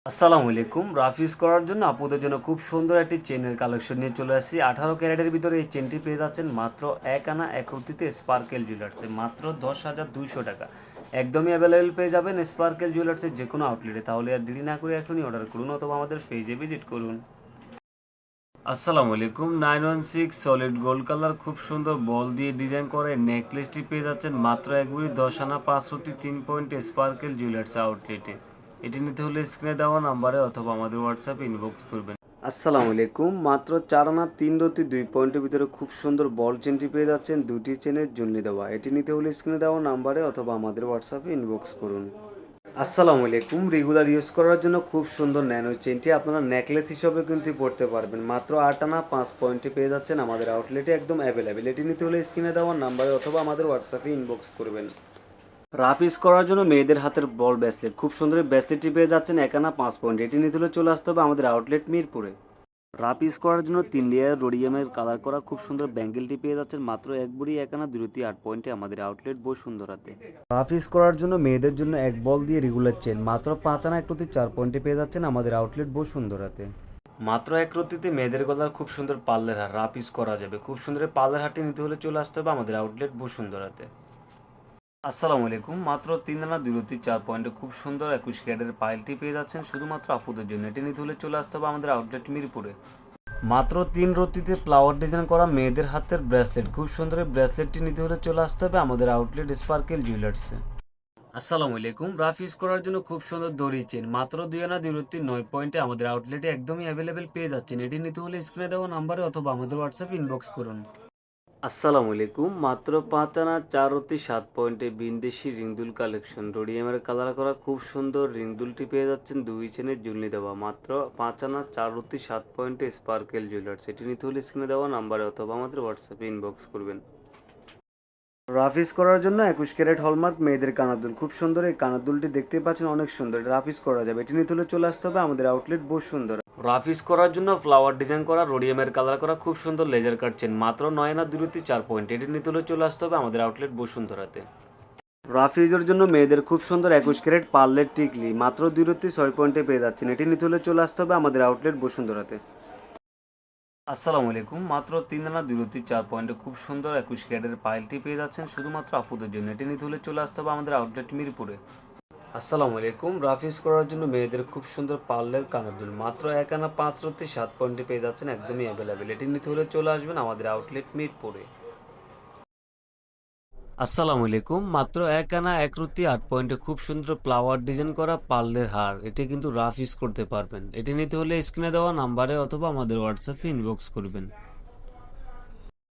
আসসালামু আলাইকুম। Rough use করার জন্য আপুদের জন্য খুব সুন্দর একটি চেনের কালেকশন নিয়ে চলে আসছি। 18 ক্যারেটের ভিতরে এই চেনটি পেয়ে যাচ্ছেন মাত্র 1 আনা 1 রতিতে স্পার্কেল জুয়েলার্সে মাত্র 10,200 টাকা। একদমই অ্যাভেলেবেল পেয়ে যাবেন স্পার্কেল জুয়েলার্সের যে কোনো আউটলেটে। তাহলে আর দেরি না করে এখনই অর্ডার করুন অথবা আমাদের পেজে ভিজিট করুন। আসসালামু আলাইকুম। 916 সলিড গোল্ড কালার খুব সুন্দর বল দিয়ে ডিজাইন করে নেকলেসটি পেয়ে যাচ্ছেন মাত্র এক ভরি 10 আনা 5 রতি 3 পয়েন্ট স্পার্কেল জুয়েলার্স আউটলেটে। এটি নিতে হলে স্ক্রিনে দেওয়া নাম্বারে অথবা আমাদের হোয়াটসঅ্যাপে ইনবক্স করবেন। আসসালামু আলাইকুম। মাত্র 4 আনা 3 রতি 2 পয়েন্টের ভিতরে খুব সুন্দর বল চেনটি পেয়ে যাচ্ছেন দুটি চেনের জন্য দেওয়া। এটি নিতে হলে স্ক্রিনে দেওয়া নাম্বারে অথবা আমাদের হোয়াটসঅ্যাপে ইনবক্স করুন। আসসালামু আলাইকুম। রেগুলার ইউজ করার জন্য খুব সুন্দর ন্যানো চেনটি আপনারা নেকলেস হিসেবে কিন্তু পড়তে পারবেন। মাত্র 8 আনা 5 পয়েন্টে পেয়ে যাচ্ছেন আমাদের আউটলেটে একদম অ্যাভেলেবেল। এটি নিতে হলে স্ক্রিনে দেওয়া নাম্বারে অথবা আমাদের হোয়াটসঅ্যাপে ইনবক্স করবেন। রাফ ইউজ করার জন্য মেয়েদের হাতের বল ব্রেসলেট খুব সুন্দর ব্রেসলেটটি পেয়ে যাচ্ছেন 1 আনা 5 পয়েন্ট। এটি নিতে হলে চলে আসতে হবে আমাদের আউটলেট মিরপুরে। রাফ ইউজ করার জন্য 3 লেয়ার রোডিয়ামের কালার করা খুব সুন্দর ব্যাঙ্গেলটি পেয়ে যাচ্ছেন মাত্র 1 ভরি 1 আনা 2 রতি 8 পয়েন্টে আমাদের আউটলেট বসুন্ধরাতে। রাফ ইউজ করার জন্য মেয়েদের জন্য এক বল দিয়ে রেগুলার চেন মাত্র 5 আনা 1 রতি 4 পয়েন্টে পেয়ে যাচ্ছেন আমাদের আউটলেট বসুন্ধরাতে। মাত্র 1 রতিতে মেয়েদের গলার খুব সুন্দর পার্লের হার রাফ ইউজ করা যাবে। খুব সুন্দর পার্লের হারটি নিতে হলে চলে আসতে হবে আমাদের আউটলেট বসুন্ধরাতে। আসসালামু আলাইকুম। মাত্র 3 আনা 2 রতি 4 পয়েন্টে খুব সুন্দর 21 ক্যারেটের পাইলটি পেয়ে যাচ্ছেন শুধুমাত্র আপুদের জন্য। এটি নিতে হলে চলে আসতে হবে আমাদের আউটলেট মিরপুরে। মাত্র 3 রতিতে ফ্লাওয়ার ডিজাইন করা মেয়েদের হাতের ব্রেসলেট খুব সুন্দর ব্রেসলেটটি নিতে হলে চলে আসতে হবে আমাদের আউটলেট স্পার্কেল জুয়েলার্সে। আসসালামু আলাইকুম। রাফ ইউজ করার জন্য খুব সুন্দর দড়ি চেন মাত্র 2 আনা 2 রতি 9 পয়েন্টে আমাদের আউটলেটে একদমই অ্যাভেলেবেল পেয়ে যাচ্ছেন। এটি নিতে হলে স্ক্রিনে দেওয়া নাম্বারে অথবা আমাদের হোয়াটসঅ্যাপ ইনবক্স করুন। আসসালামু আলাইকুম। মাত্র 5 আনা 4 রতি 7 পয়েন্টে বিন্দেশি রিংদুল কালেকশন রোডিয়ামের কালার করা খুব সুন্দর রিংদুলটি পেয়ে যাচ্ছেন 2 চেনের ঝুলনি দেওয়া মাত্র 5 আনা 4 রতি 7 পয়েন্টে স্পার্কেল জুয়েলার্স। এটি নিতে হলে স্ক্রিনে দেওয়া নাম্বারে অথবা আমাদের হোয়াটসঅ্যাপে ইনবক্স করবেন। রাফ ইউজ করার জন্য 21 ক্যারেট হলমার্ক মেয়েদের কানের দুল খুব সুন্দর। এই কানের দুলটি দেখতে পাচ্ছেন অনেক সুন্দর। রাফ ইউজ করা যাবে। এটি নিতে হলে চলে আসতে হবে আমাদের আউটলেট বসুন্ধরা। রাফ ইউজ করার জন্য ফ্লাওয়ার ডিজাইন করা রোডিয়ামের কালার করা খুব সুন্দর লেজার কাট চেন মাত্র 9 আনা 2 রতি 4 পয়েন্ট। এটি নিতে হলে চলে আসতে হবে আমাদের আউটলেট বসুন্ধরাতে। রাফ ইউজের জন্য মেয়েদের খুব সুন্দর 21 ক্যারেট পার্লের টিকলি মাত্র 2 রতি 6 পয়েন্টে পেয়ে যাচ্ছেন। এটি নিতে হলে চলে আসতে হবে আমাদের আউটলেট বসুন্ধরাতে। আসসালামু আলাইকুম। মাত্র 3 আনা 2 রতি 4 পয়েন্টে খুব সুন্দর 21 ক্যারেটের পাইলটি পেয়ে যাচ্ছেন শুধুমাত্র আপুদের জন্য। এটি নিতে হলে চলে আসতে হবে আমাদের আউটলেট মিরপুরে। আসসালামু আলাইকুম। রাফ ইউজ করার জন্য মেয়েদের খুব সুন্দর পার্লের কানের দুল মাত্র 1 আনা 5 রতি 7 পয়েন্টে পেয়ে যাচ্ছেন একদমই অ্যাভেলেবেল। এটি নিতে হলে চলে আসবেন আমাদের আউটলেট মিরপুরে। আসসালামু আলাইকুম। মাত্র 1 আনা 1 রতি 8 পয়েন্টে খুব সুন্দর ফ্লাওয়ার ডিজাইন করা পার্লের হার এটি কিন্তু রাফ ইউজ করতে পারবেন। এটি নিতে হলে স্ক্রিনে দেওয়া নাম্বারে অথবা আমাদের হোয়াটসঅ্যাপে ইনবক্স করবেন।